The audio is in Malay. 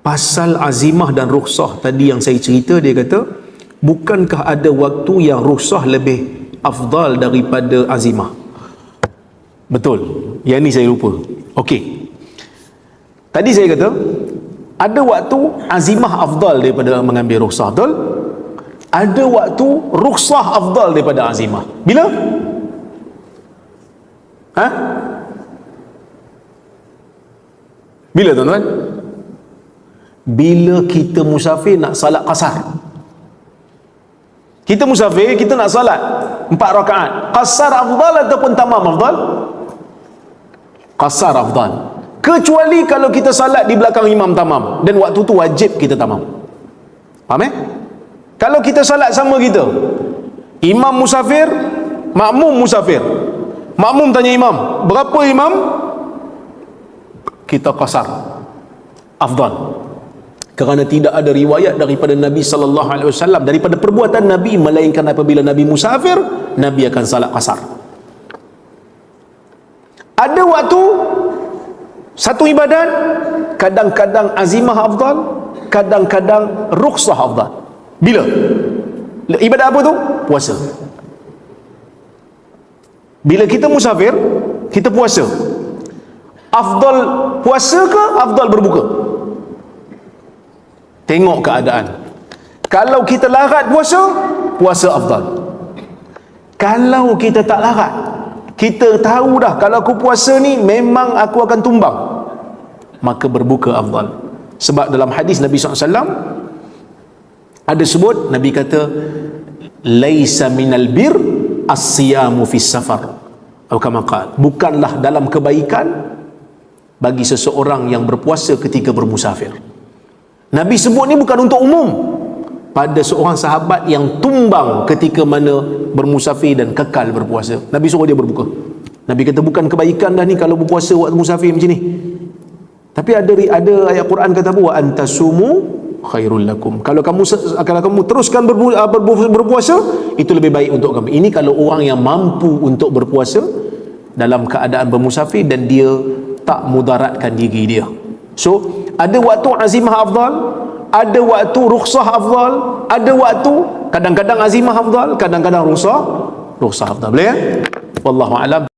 pasal azimah dan rukhsah tadi yang saya cerita, dia kata, bukankah ada waktu yang rukhsah lebih afdal daripada azimah? Betul. Yang ni saya lupa. Okey. Tadi saya kata ada waktu azimah afdal daripada mengambil rukhsah, betul? Ada waktu rukhsah afdal daripada azimah. Bila? Ha? Bila, tuan-tuan? Bila kita musafir nak salat qasar. Kita musafir, kita nak salat 4 rakaat. Qasar afdal ataupun tamam afdal? Qasar afdal. Kecuali kalau kita salat di belakang imam tamam, dan waktu tu wajib kita tamam. Faham Kalau kita salat sama kita, imam musafir, makmum musafir. Makmum tanya imam, berapa imam? Kita qasar afdal. Kerana tidak ada riwayat daripada Nabi sallallahu alaihi wasallam, daripada perbuatan Nabi, melainkan apabila Nabi musafir, Nabi akan salat qasar. Ada waktu satu ibadat, kadang-kadang azimah afdal, kadang-kadang rukhsah afdal. Bila? Ibadat apa tu? Puasa. Bila kita musafir, kita puasa. Afdal puasa ke afdal berbuka? Tengok keadaan. Kalau kita larat puasa, puasa afdal. Kalau kita tak larat, kita tahu dah kalau aku puasa ni memang aku akan tumbang, maka berbuka afdal. Sebab dalam hadis Nabi SAW ada sebut, Nabi kata, laisa minal bir as-siyamu fis safar, atau kama qala, bukanlah dalam kebaikan bagi seseorang yang berpuasa ketika bermusafir. Nabi sebut ni bukan untuk umum, pada seorang sahabat yang tumbang ketika mana bermusafir dan kekal berpuasa. Nabi suruh dia berbuka. Nabi kata bukan kebaikan dah ni kalau berpuasa waktu musafir macam ni. Tapi ada ayat Quran kata apa? Wa antasumu khairul lakum. Kalau kamu teruskan berpuasa, itu lebih baik untuk kamu. Ini kalau orang yang mampu untuk berpuasa dalam keadaan bermusafir dan dia tak mudaratkan diri dia. So, ada waktu azimah afdal, ada waktu rukhsah afdal, ada waktu kadang-kadang azimah afdal, kadang-kadang rukhsah afdal. Boleh ya? Wallahu a'lam.